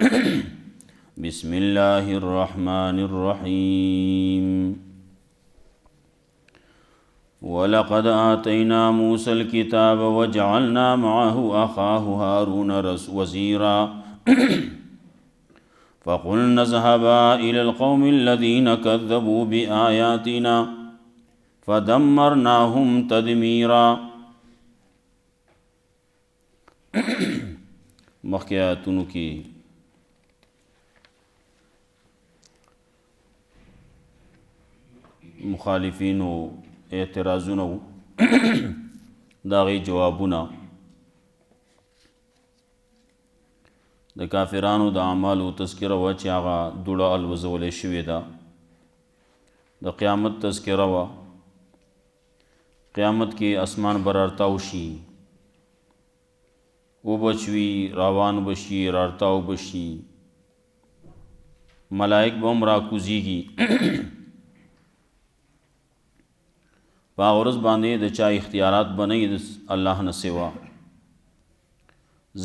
بسم الله الرحمن الرحيم ولقد آتينا موسى الكتاب وجعلنا معه أخاه هارون وزيرا فقلنا اذهبا إلى القوم الذين كذبوا بآياتنا فدمرناهم تدميرا. مخکې آیاتونو کې مخالفینو اعتراضونه د هغې جوابونه د کافرانو د اعمالو تذکره وه چې هغه دوړه الوزولی شوې ده. د قیامت تذکره وه، قیامت کې اسمان به رارتاو شي، وبچوي، روان بشي، رارتاو بشي، ملائک به هم راکوزیږي. په هغه ورځ باندې د چا اختیارات به نه وي د الله نه سوا.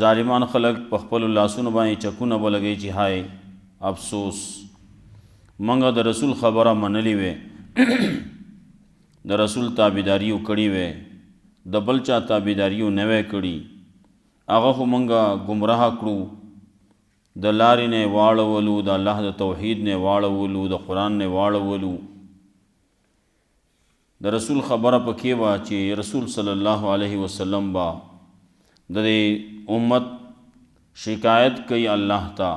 ظالمان خلک په خپلو لاسونو باندې چکونه به لګوي چې های افسوس، موږ د رسول خبره منلې وې، د رسول تابعداري کړې وې، د بل چا تابعداري نه وې کړې، هغه خو موږ ګمراه کړو، د لارې نه واړولو، د الله د توحید نه واړولو، د قرآن نه واړولو. د رسول خبره پکې وه چې رسول صلی الله علیه وسلم با د امت شکایت کوي الله ته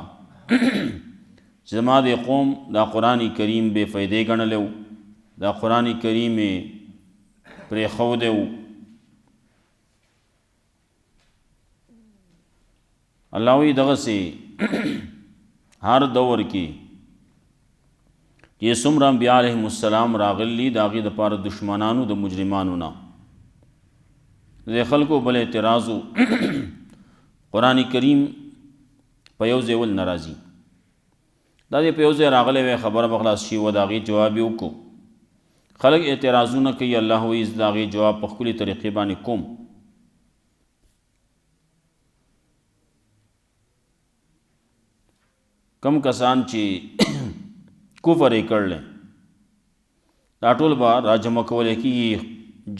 چې زما د قوم دا قرآن کریم بے فایدې ګڼلی و، دا قرآن کریم یې پرېښودی و. الله وایي دغسې هر دور کې چې څومره انبیا علیهم السلام راغلي د هغې دپاره دشمنانو د مجرمانو نه د خلکو بل اعتراض و قرآن کریم په یو ځای ول نه راځي، دا دې په یو ځای راغلی وی خبره به خلاص شي و د هغې جواب یې وکړو. خلک اعتراضونه کوي، الله وایي زه د هغې جواب په ښکلې طریقې باندې کوم. کم کسان چې کفر یې کړلی دا ټول به راجمع کولی کېږي،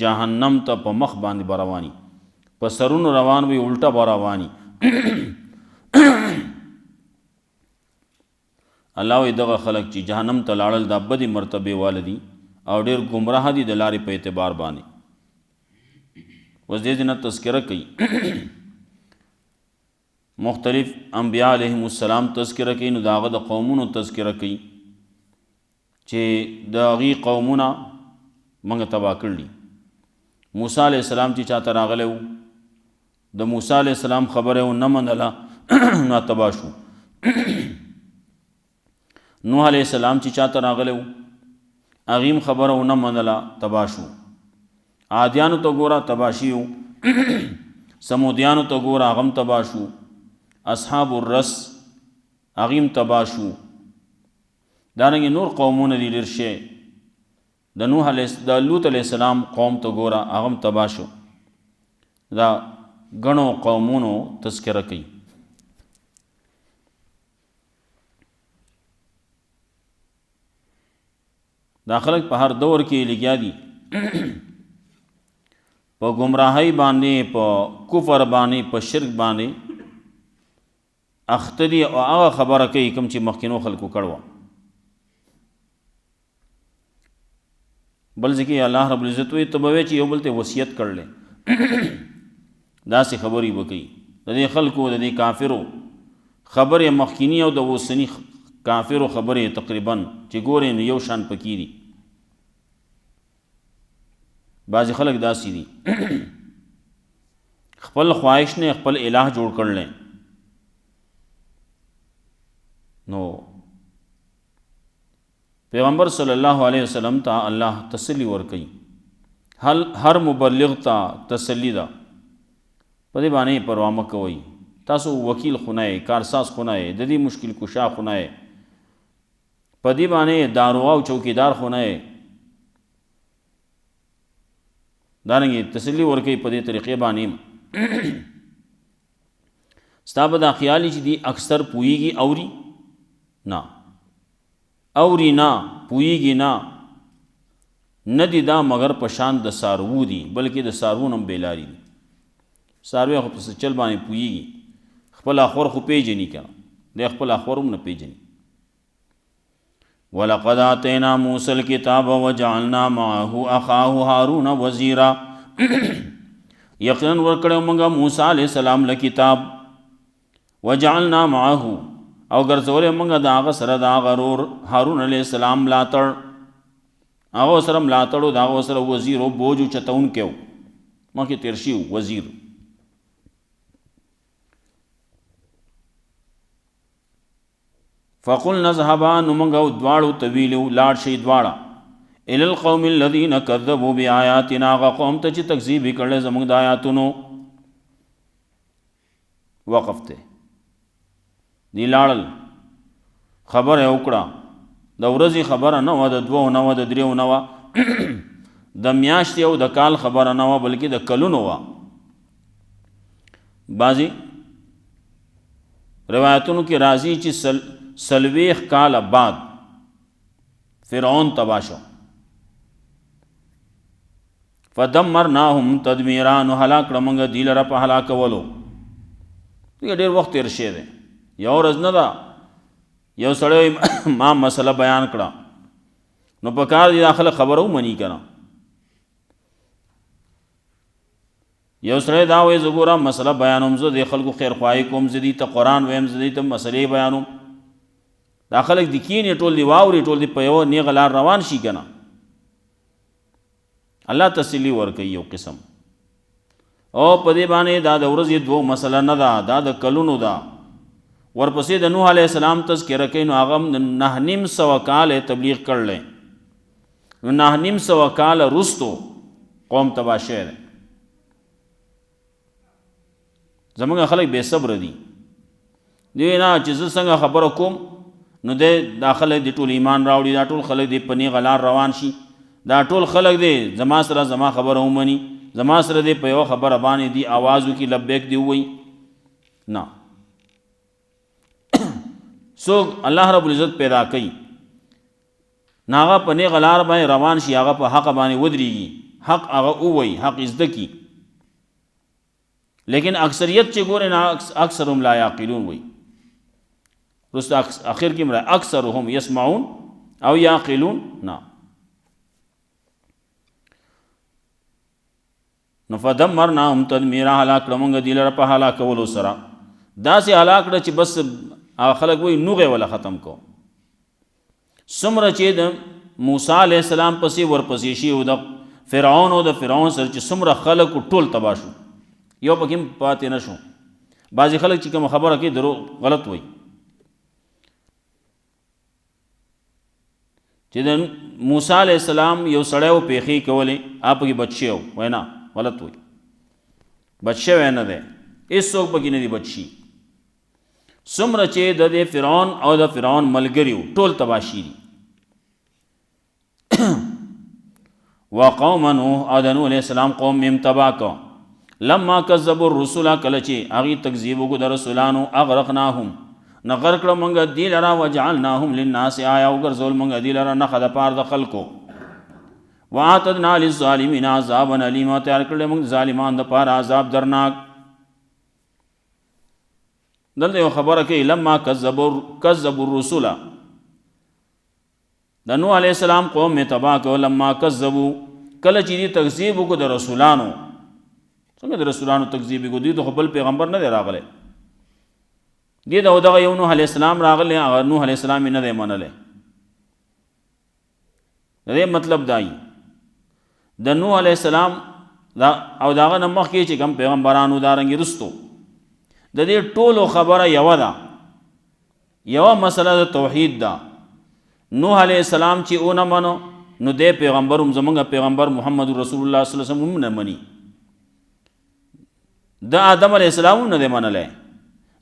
جهنم ته په مخ باندې به رواني، په سرونو روان وي، الټه به رواني. الله وایي دغه خلک چې جهنم ته لاړل دا بدې مرتبې واله دي او ډېر ګمراه دي د لارې په اعتبار باندې. اوس دې ځای نه تذکره کوي، مختلف انبیا علیهم السلام تذکره کوي، نو د هغه د قومونو تذکره کوي چې د هغې قومونه موږ تباه کړي. موسی علیه السلام چې چاته راغلی و، د موسی علیه السلام خبره یې ونه منله نو تباه شو. نوح علیه السلام چې چاته راغلی و هغې هم خبره ونه منله، تباه شو. عادیانو ته ګوره تباه شي و، سمودیانو ته ګوره هغه هم تباه شو، اصحاب الرس هغې هم تباه شو. دارنګې نور قومونه دي ډېر شی، د لوط علیه السلام قوم ته ګوره هغه هم تباه شو. دا ګڼو قومونو تذکره کوي. دا خلک په هر دور کې لګیا دي، په ګمراهۍ باندې، په کفر باندې، په شرک باندې اخته دي او هغه خبره کوي کوم چې مخکینو خلکو کړوه. بل ځکه الله رب العزت وایي ته به وایې چې یو بل ته وصیت کړلی، داسې خبرې به کوي. د دې خلکو د دې کافرو خبرې مخکینی او د اوسني کافرو خبرې تقریبا چې ګورې نو یو شان پکې دي. بعضې خلک داسې دي خپل خواهش نه خپل الہ جوړ کړلی. نو پیغمبر صلی الله علیه وسلم ته الله تسلی ورکوي، هر مبلغ ته تسلی ده، په دې باندې پروا مه کوئ، تاسو وکیل خو نه یې، کارساز خو نه یې، د دې مشکل کشا خو نه یې، په دې باندې داروغه او چوکیدار خو نه یې. دارنګې تسلی ورکوي په دې طریقې باندې ستا به دا خیالي چې دی اکثر پوهیږي اوري نه اوري نه پوهیږي نه دی دا مگر پشان د سارو دي بلکې د سارون هم بیلاری دي ساروی خو په چل باندې پوهیږي خپل اخور خو پیژني کنه د خپل اخور هم نه پیژني ولقد آتینا موسی الکتاب وجعلنا معه اخاه هارون وزیرا یقینا ورکړو موږ موسی علیہ السلام له کتاب وجعلنا معه او ګرځولې موږ د هغه سره د هغه ورور هارون علیہ السلام ملاتړ هغه سره ملاتړو د هغه سره وزیر او بوج چتون کېو مخکې تیر شي وزیر فقلنا اذهبا نو موږ دواړو طویلو لاړ شي دواړه الى القوم الذين كذبوا بآياتنا قوم ته چې تکذیب کړل زموږ د آیاتونو وقف ته دی لاړل خبره وکړه د ورځې خبره نه وه د دوو نه وه د دریو نه وه د میاشتې او د کال خبره نه وه بلکې د کلونو وه بعضې روایتونو کې راځي چې سلویخ کال بعد فرعون تباه شو فدمرناهم تدمیرا نو هلاک کړه موږ دوی لره په هلاکولو ډېر وخت تېر شوی دی یو ورځ نه ده یو سړی ما مسله بیان کړه نو په کار دی دا خلک خبره ومني که نه یو سړی دا وایي زه ګوره مسله بیانوم زه د خلکو خیرخواهي کوم زه دوی ته قرآن ویم زه دوی ته مسلې بیانوم دا خلک د کینې ټول دی واوري ټول دی په یوه نیغه لار روان شي که نه الله تسلی ورکوي یو قسم او په دې باندې دا د ورځې دوه مسله نه ده دا د کلونو ده ورپسې د نوح علیه السلام تذکره کوي نو هغه هم 950 کال تبلیغ کړلی نو 950 کال رستو قوم تباه شوی دی زمونږ خلک بې صبره دي دوی نه چې زه څنګه خبره کوم نو دا خلک دی ټول ایمان راوړي دا ټول خلک دی په نیغه لار روان شي دا ټول خلک دی زما سره زما خبره ومني زما سره دی په یوه خبره باندې دی آواز وکړي لبیک دی ووایي نه څوک الله رب العزت پیدا کوي نه هغه په نیغه لار باندې روان شي هغه په حق باندې ودرېږي حق هغه ووایي حق زده کړي لیکن اکثریت چې ګورې نه اکثرهم لا یعقلون وایي رست اخر کې مرا اکثرهم يسمعون او يعقلون نه نو فدمرناهم تدمیرا هلاک کړه موږ دوی لره په هلاکولو سره داسې هلاک کړه چې بس هغه خلک وایي نوغې وله ختم کو څومره چې د موسی علیه السلام پسې ورپسې شي او د فرعون او د فرعون سره چې څومره خلکو ټول تباه شو یو پکې هم پاتې نه شو بعضې خلک چې کومه خبره کوي درو غلط وایي چې د موسی علیہ السلام یو سړی و پیښې کولې هغه پکې بچ شوی وایي نه غلط وایي بچ شوی نه دی هېڅوک پکې نه دی بچ شي څومره چې د دې فرعون او د فرعون ملګري وو ټول تباه شي دي وقوم نوح او د نوح علیہ السلام قوم مې هم تباه کړه لما کذبوا الرسل کله چې هغې تکذیب وکړو د رسولانو اغرقناهم نه غرق کړه موږ دوی لره وجعلناهم للناس آیا وګرځول موږ دوی لره نښه د پاره د خلکو واعتدنا للظالمین عذابا الیما تیار کړل موږ ظالمان د پاره عذاب درناک دلته یو خبره کوي لما کذبوا الرسل د نوح علیہ السلام قوم میں تباہ کړه لما کذبوا کله چې دې تکذیب وکړو د رسولانو څنګه د رسولانو تکذیب وکړو دوی ته خو بل پیغمبر نه دی راغلی دی دغه یو نوح علیہ السلام راغلی هغه نوح علیہ السلام یې نه دی منلی د دې مطلب دا د نوح علیہ السلام او د هغه نه مخکې چې کوم پیغمبرانو دارنګې رستو د دې ټولو خبره یوه ده یوه مسله د توحید ده نوح علیہ السلام چې ونه منو نو دی پیغمبر هم زمونږ پیغمبر محمد رسول الله صلی الله علیه وسلم هم نه مني د آدم علیہ السلام هم نه دی منلی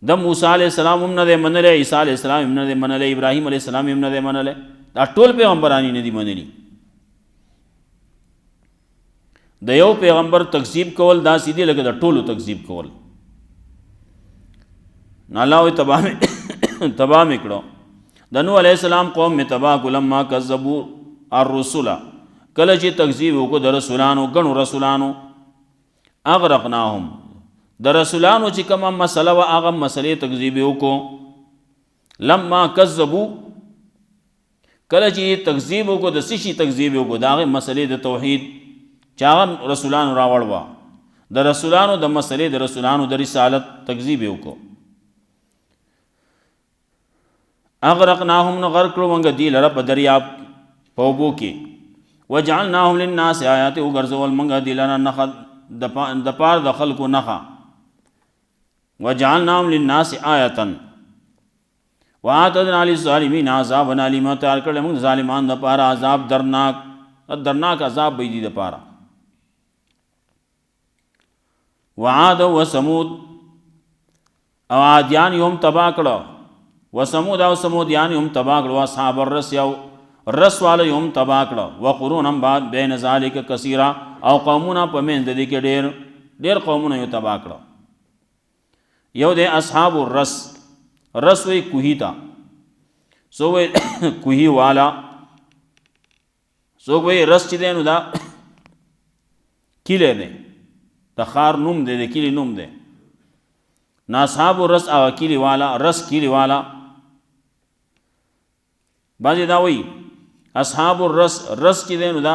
د موسی علیہ السلام هم نه دی منلی عیسی علیہ السلام هم نه دی منلی ابراهیم علیہ السلام هم نه دی منلی دا ټول پیغمبران یې نه دي منلي د یو پیغمبر تکذیب کول داسې دي لکه د ټولو تکذیب کول نو الله وی تباہ می کړو. د نوح علیہ السلام قوم می تباہ کړو لما کذبوا الرسل کله چې تکذیب وکړو د رسولانو ګڼو رسولانو. اغرقناهم د رسولانو چې کومه مسله و هغه مسلې تکذیب وکړو. لما کذبوا کله چې تکذیب وکړو د څه شي تکذیب وکړو د هغې مسلې د توحید چې هغه رسولانو راوړوه. د رسولانو د مسلې د رسولانو د رسالت تکذیب وکړو. اغرقناهم نو غرق کړو موږ دوی لره په دریاب په اوبو کې. وجعلناهم للناس آیات وګرځول موږ دوی لره نښه د پاره د خلکو نښه. وجعلناهم للناس آیة واعتدنا للظالمین عذابا الیما تیار کړل موږ ظالمانو دپاره عذاب درناک عذاب به دي دپاره. وعاد وثمود او عادیان یې هم تباه کړه. وثمود او ثمودیان یې هم تباه کړه. اصحاب الرس یو رس والا یې هم تباه کړه. وقرونا بعد بین ذلک کثیرا او قومونه په منځ د دې کې ډېر قومونه یې تباه کړه. یو دی اصحاب الرس. رس وی کوهی تا سو وی کوهی والا سو وی رس چې دی نو دا کلی دی د ښار نوم دی د کلي نوم دی. نو اصحاب الرس هغه کلي والا رس کلي والا. بعضې دا وی اصحاب الرس رس چې دی نو دا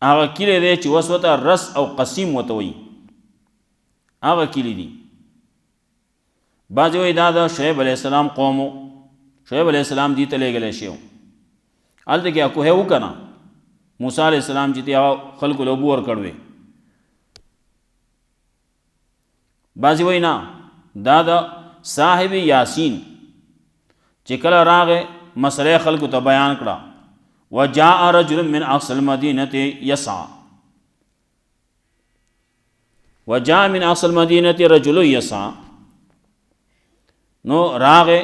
هغه کلی دی چې اوس ورته رس او قسیم ورته وی هغه کلي دي. بعضې وایي دا د شعیب علیه السلام قوم و. شعیب علیه السلام دې ته لېږلی شوی و. هلته کې کوهی و که نه موسی علیه السلام چې دی هغه خلکو له اوبه ورکړوې. بعضې وایي نه دا د صاحب یاسین چې کله راغې مسله خلکو ته بیان کړه. وجاء رجل من اقصى المدینة یسعى وجاء من اقصى المدینة رجل یسعى. نو راغې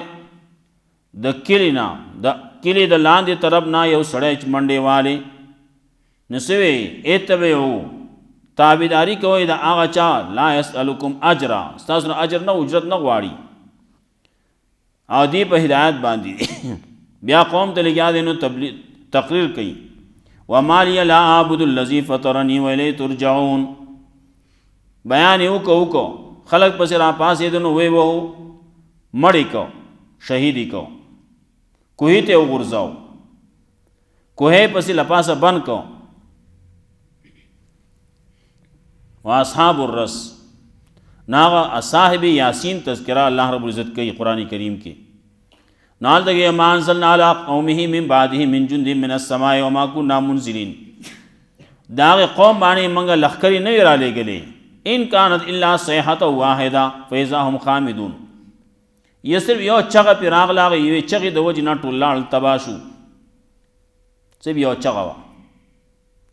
د کلي نه د کلي د لاندې طرف نه یو سړی چې منډې والی. نو څه وی اتبعو تابعداري کوئ د هغه چا لا یسألکم اجرا ستاسو نه اجر نه اجرت نه غواړي او دی په هدایت باندې. بیا قوم ته لګیا دی نو تقریر کوي. وما لی لا اعبد الذی فطرنی والیه ترجعون. بیان یې وکړو خلک پسې را پاسېدل نو وی وهو مړی کو شهیدی کو کوهی ته وغورځاو کوهی پسې لپاسه بند کو. واصحاب الرس ناغه صاحب یاسین تذکرہ الله رب العزت کوي قرآن کریم کې. نال دغه ما انزلنا علی قومه من بعده من جند من السماء وما كنا منزلین. داغه قوم باندې موږ لښکرې نه وی را لېږلې. ان كانت الا صیحة واحده فاذا هم خامدون. یہ صرف یو چغه پې راغله هغه یوې چغې د وجې نه ټول لاړل تباه شو. صرف یو چغه وه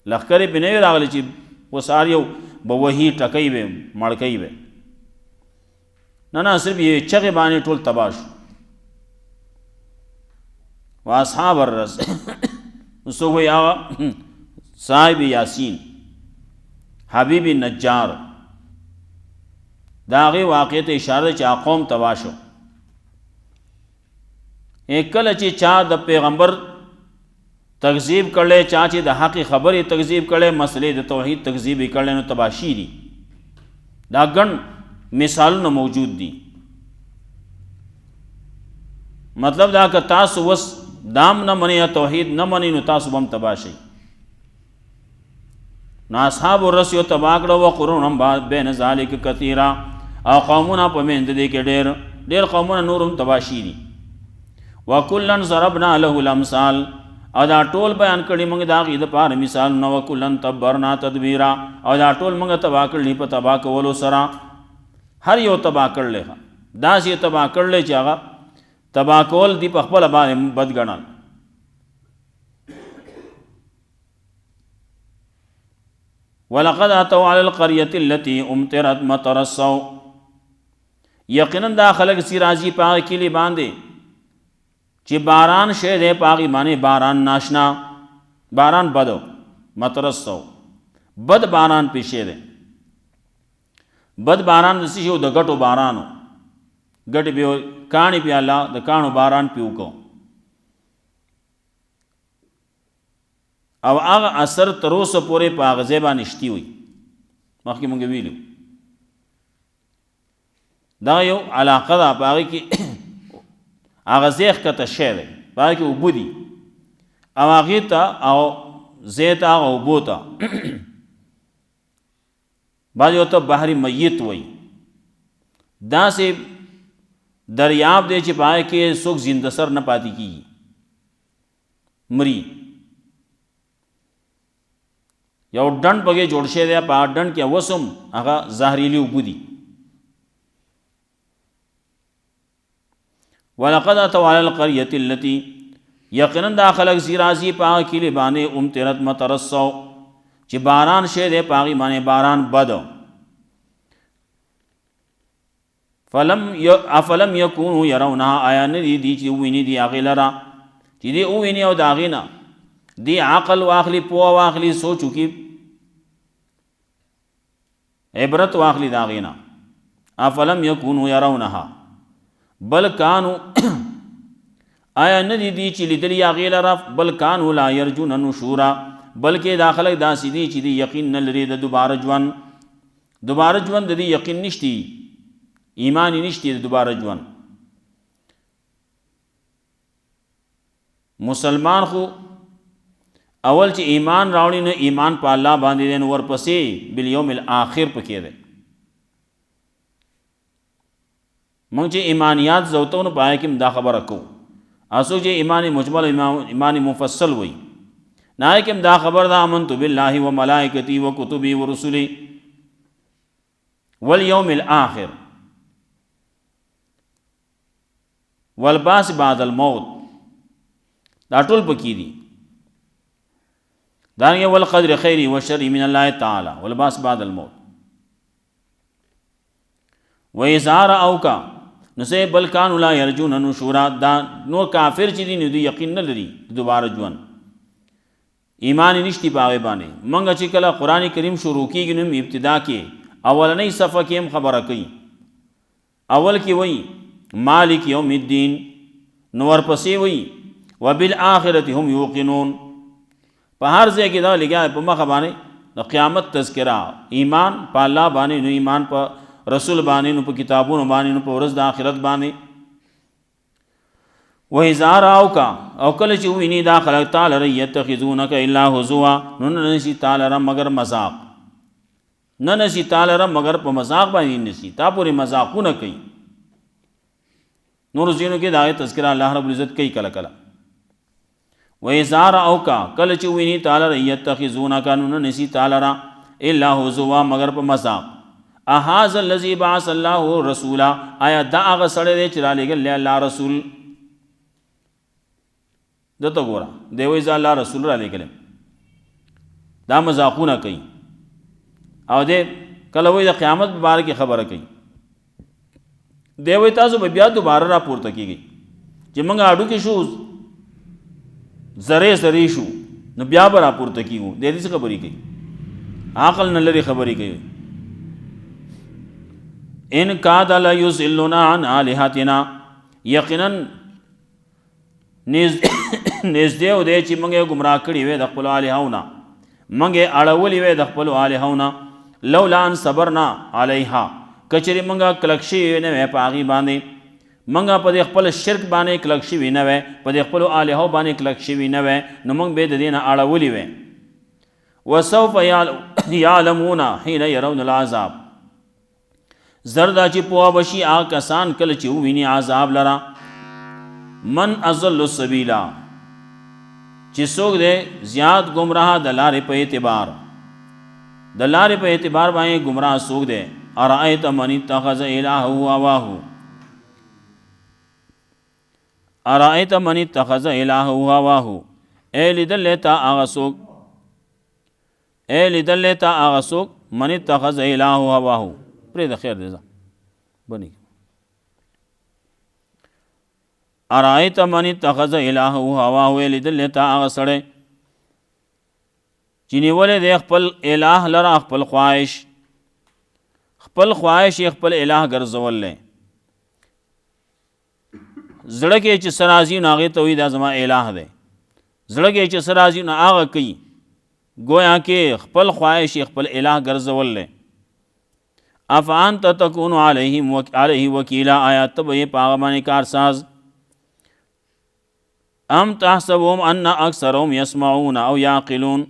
لښکرې پې نه وې راغلې چې اوس هر یو به وهي ټکۍ به مړکۍ به نه صرف یوې چغې باندې ټول تباه شو. واصحاب الرس څوک وایي هغه صاحب یاسین حبیب نجار د هغې واقعې ته اشاره چې قوم تباه شو. کله چې چا د پیغمبر تکذیب کړلی چا چې د حق خبرې تکذیب کړلی مسلې د توحید تکذیب یې کړلی نو تباشي دي. دا ګڼ مثالونه موجود دي. مطلب دا که تاسو وس دام نه منئ یا توحید نه منئ نو تاسو به هم تباه شئ. نو اصحاب الرس یو تباه کړه. وقرونا بین ذلک کثیرا او قومونه په منځ د دې کې ډېر قومونه نور هم تباه شي دي. وکلن ضربنا له الامثال او دا ټول بیان کړي موږ د هغې دپاره مثالونه. وکلن تبرنا تدبیرا او دا ټول موږ تباه کړلي په تباه کولو سره. هر یو تباه کړلی داسې یې تباه کړلی چې هغه تباه کول دي په خپله باندې بد ګڼل. ولقد اتوا علی القریة التي امطرت مطر السوء. یقینا دا خلق سی راځي په هغه کلي باندې چې باران شوی دی په هغې باندې باران ناشنا باران بدو مطر السوء بد باران پې شوی دی. بد باران د څه شو د ګټو بارانو ګټې به کاڼي په الله د کاڼو باران پې وکړو او هغه اثر تر اوسه پورې په هغه ځای باندې شتي وي مخکې مونږ ویلو دا یو علاقه ده په هغې کې هغه ځای ښکته شی دی په هغې کې اوبه دي او هغې ته او ځای ته هغه اوبو ته بعضې ورته بحر میت وایي داسې دریاب دی چې په هغې کې څوک زنده سر نه پاتې کېږي مري یو ډنډ پکې جوړ شوی دی په هغه ډنډ کې اوس هم هغه زهریلي اوبه دي ولقد اتوا علی القریة التي یقینا دا خلق زی راځي په هغه کلي باندې امطرت مطر السوء چې باران شوی دی په هغې باندې باران بد افلم یکونو یرونها آیا نه دي چې وویني دي هغې لره چې دې وویني او د هغې نه دی عقل واخلی پوه واخلی سوچ وکړي عبرت واخلی د هغې نه افلم یکونو یرونها بل کانو آیا نه دي چې لیدلي هغې لره بل کانو لا یرجون نشورا بلکې دا خلک داسې دي چې دي یقین نه لري د دوباره ژوند د دې یقین نشتی ایمان یې نشتی د دوباره ژوند مسلمان خو اول چې ایمان راوړي نه ایمان په الله باندې دی نو ورپسې بالیوم الاخر پکې دی موږ چې ایمانیات زوتو نو په هغې کې هم دا خبره کوو اسو چې ایمان مجمل ایمان مفصل وي نه هغې کې هم دا خبر ده آمنت بالله و ملائکتی و کتبی و رسلی والیوم الاخر والباس بعد الموت دا ټول پکې دي دانگه والقدر خیری و شری من اللہ تعالی والباس بعد الموت و ازار اوکا نسے بلکانو لا یرجون نشورا دا نور کافر چی دی نو دی یقین نلری دوباره ژوند ایمان نشتی پاوے بانے منگا چی کلا قرآن کریم شروع کی گنم ابتدا کے اولنی صفحہ کی ہم خبر کئی اول کی وئی مالک یوم الدین نور پسی وئی وبالآخرت هم یوقنون په هر ځای کې دا لګیا په مخه باندې د قیامت تذکره ایمان په الله باندې نو ایمان په رسول باندې نو په کتابونو باندې نو په ورځ د آخرت باندې وإذا رأوك او کله چې ویني دا خلک تعالی ر یتخذونک الا هزوا نو نه نشي تعالی ر مگر مذاق نه نشي تعالی ر مگر په مذاق باندې نشي تا پورې مذاقونه کوي نور زینو کې دا تذکرہ الله رب العزت کوي کله کله وإذا رأوك کله چې ویني تعالی ر یتخذونک نو نه نشي تعالی ر الا هزوا مگر په مذاق اهذا الذي بعث الله رسولا آیا دا هغه سړی دی چې را لېږلی الله رسول دته ګوره دی وایي زه الله رسول را لېږلی دا مذاقونه کوي او دی کله وایي د قیامت په باره کې خبره کوي دی وایي تاسو به بیا دوباره راپورته کېږئ چې موږ هډوکي شو ذرې شو نو بیا به راپورته کېږو دی دې څه خبرې کوي عقل نه لري خبرې کوي ان کاد لیضلنا عن آلهتنا یقینا نږدې و دی چې موږ یې ګمراه کړي وې د خپلو الهونه موږ یې اړولي وې د خپلو الهونه لولا ان صبرنا علیها کچرې موږ کلک شوي نه وې په هغې باندې موږ په دې خپل شرک باندې کلک شوي نه وې په دې خپلو الهو باندې کلک شوي نه وې نو موږ به د دې نه اړولي وې وسوف یعلمون حین یرون العذاب زردا چې پوه بشي هغه کسان کله چې وویني عذاب لره من اضل السبیلا چې څوک دی زیات گمراه د لارې په اعتبار د لارې په اعتبار باندې گمراه څوک دی ارایت من اتخذ الهه هواه ارایت من اتخذ الهه هواه اے لیدل تا هغه څوک من اتخذ الهه هواه پرې د خیر دی بنی ارایت من اتخذ الهه هواه لیدل تا هغه سړی چې نیولی دی خپل الہ لره خپل خپل خواهش خپل الہ ګرځول زړه کې چې سرازي نو هغه ته وي دا زما الہ دی زړه کې چې سرازي نو هغه کوي گویا کې خپل خواهش خپل الہ ګرځول افانت تکون علیه وکیلا آیا تب یہ پاغمانی کارساز ام تحسبهم ان اکثرهم یسمعون او یعقلون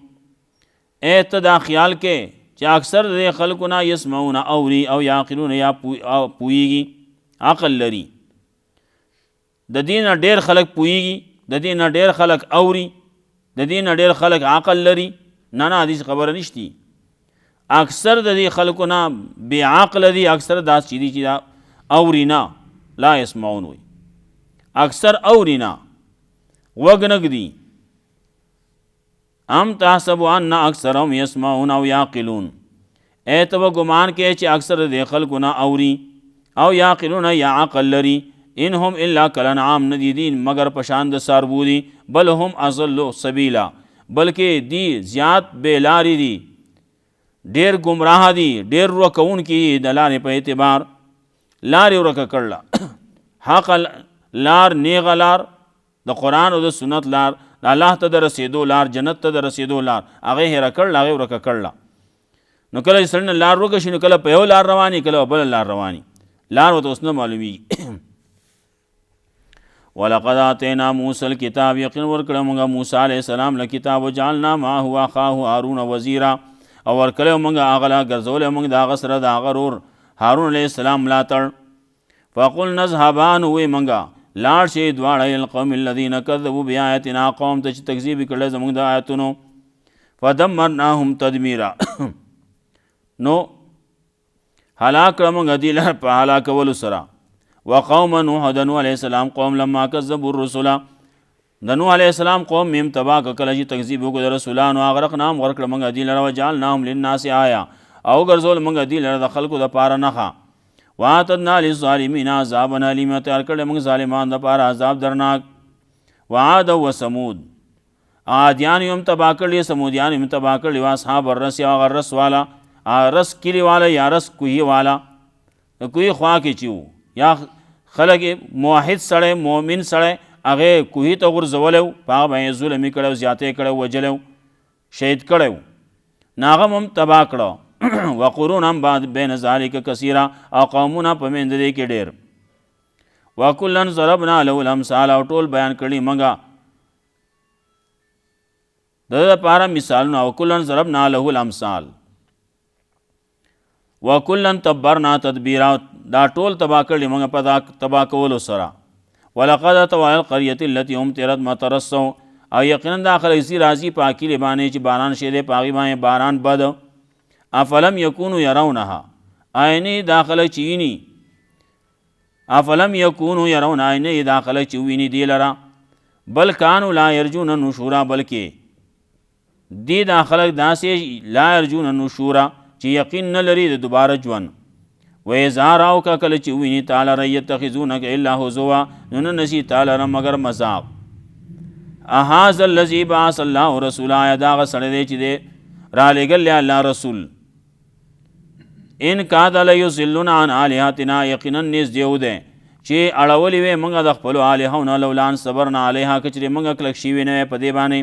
دا خیال کې چې اکثر د خلقنا یسمعون اوری او یعقلون یا پویږي عقل لري د دین ډیر خلق پویږي د دین ډیر خلق اوري د دین ډیر خلق عقل لري نه حدیث خبر نشتی اکثر د دې خلقنا بی عقل دي اکثر داس چي دي چې اورینا لا يسمعون وي اکثر اورینا وګنګ دي ام تحسب ان اکثرهم يسمعون او يعقلون تو ګمان کې چې اکثر د خلقنا اوري او يعقلون یا عقل لري انهم الا کلنعام ندیدین مگر پشان د ساربودي بل هم اضل سبیلا بلکې دی زیات بیلاری دي ډیر گمراه دي ډیر ورکون کی د لارې په اعتبار لارې ورکه کړله حق لار نیغ لار د قرآن او د سنت لار د الله ته د رسیدو لار جنت ته د رسیدو لار هغه هېره کړله هغه ورکه کړله نو کله چې سړی لار ورکه شي نو کله په یو لار رواني کله بل لار رواني لار ورته اوس نه معلومیږي ولقد آتینا موسی الکتاب یقین ورکړه موږ موسی علیه السلام له کتاب وجعلنا معه اخاه هارون وزیرا او ورکړو موږ هغه لا ګرځولې موږ د هغه سره د هغه ورور هارون علیه السلام ملاتړ فقلنا اذهبا نو وی موږ لاړ شئ دواړه الى القوم الذین کذبوا بآیاتنا قوم ته چې تکذیب کړل زموږ د آیاتونو فدمرناهم تدمیرا نو هلاک کړه موږ دې لره په هلاکولو سره وقوم نوح د نوح علیه السلام قوم لما کذبوا الرسل د نوح علیه السلام قوم میم تبا کله چې تکذیب وکړ د رسولانو اغرقناهم غرق کړه موږ دې لره وجعلناهم للناس آیا او ګرځول موږ دې لره د خلکو د پاره نښه واعتدنا للظالمین عذابا الیما تیار کړل موږ ظالمان د پاره عذاب درناک وعاد وثمود عادیان یم تبا کړل سمودیان یم تبا کړل اصحاب الرس یا غرس والا رس کلی والا یا رس کوی والا کوی خوا کې چیو یا خلق موحد سړی مؤمن سړی هغه کوهی ته غورځولی په هغه باندې ظلمي کړی زیاتې کړی وجلی شهید کړی ناغه هم تباه کړه وقرونا بعد بین ذلک کثیرا او قومونه په منځ دې کې ډېر وکلا ضربنا له الامثال او ټول بیان کړي موږ د لپاره مثالونه او کلا ضربنا له الامثال وکلا تبرنا تدبیرا دا ټول تبا کړي موږ په تبا کولو سره ولقد اتوا القريه التي امطرت مطر السوء او یقینا داخل ایسی راضی پاکی لبانې چې باران شه دې پاغي باندې باران بد افلم یکونوا يرونها عینی داخل چینی افلم یکونوا يرون عینی داخل چوینی دی لرا بل کانوا لا يرجون نشورا بلکې دی داخل داسې لا يرجون نشورا چې یقین نه لري د دوباره ژوند وإذا رأوك کله چې ویني تعالی را یتخذونک الا هزوا نو نسی تعالی را مگر مذاق اهذا الذي بعث الله رسولا دا غسړ دی چې دی را لګل الله رسول ان کاد لیضلون عن الهاتنا یقینا نس دیو دی چې اړولې وې موږ د خپل الهونو لولان صبرنا علیها کچری موږ کلک شي وینه په دی باندې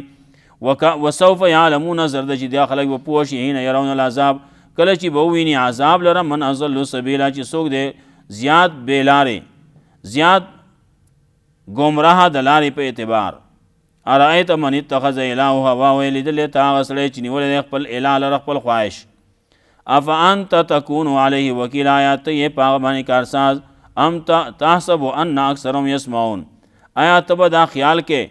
وسوف يعلمون زرد چې دا خلک په پوښ هین يرون العذاب کله چې به ویني عذاب لره من اضل سبیلا چې څوک دی زیات بیلارې زیات گمراه د لارې په اعتبار ارایت من اتخذ الهه هواه لیدلې تا هغه سړی چې نیولی خپل اله لره خپل خواهش افانت تکون علیه وکیل آیات یې په هغه باندې کارساز ام تحسب ان اکثرهم یسمعون آیا ته به دا خیال کې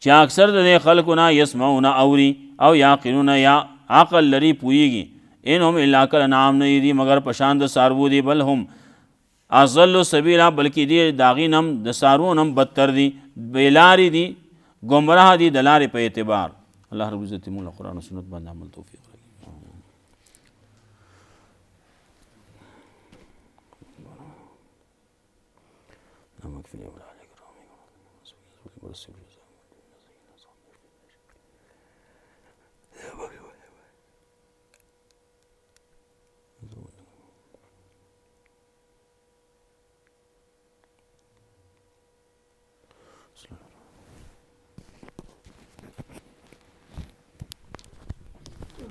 چې اکثر د خلکو نه یسمعون اوري او یعقلون یا عقل لري پویږي انهم الا کالانعام نه دي مگر پشان د سارو دي بل هم اضل سبیلا بلکې دی داغینم د سارونم بدتر دي بیلاری دي گمراه دي د لارې په اعتبار الله رب عزت موږ قرآن او سنت باندې عمل توفیق راکړي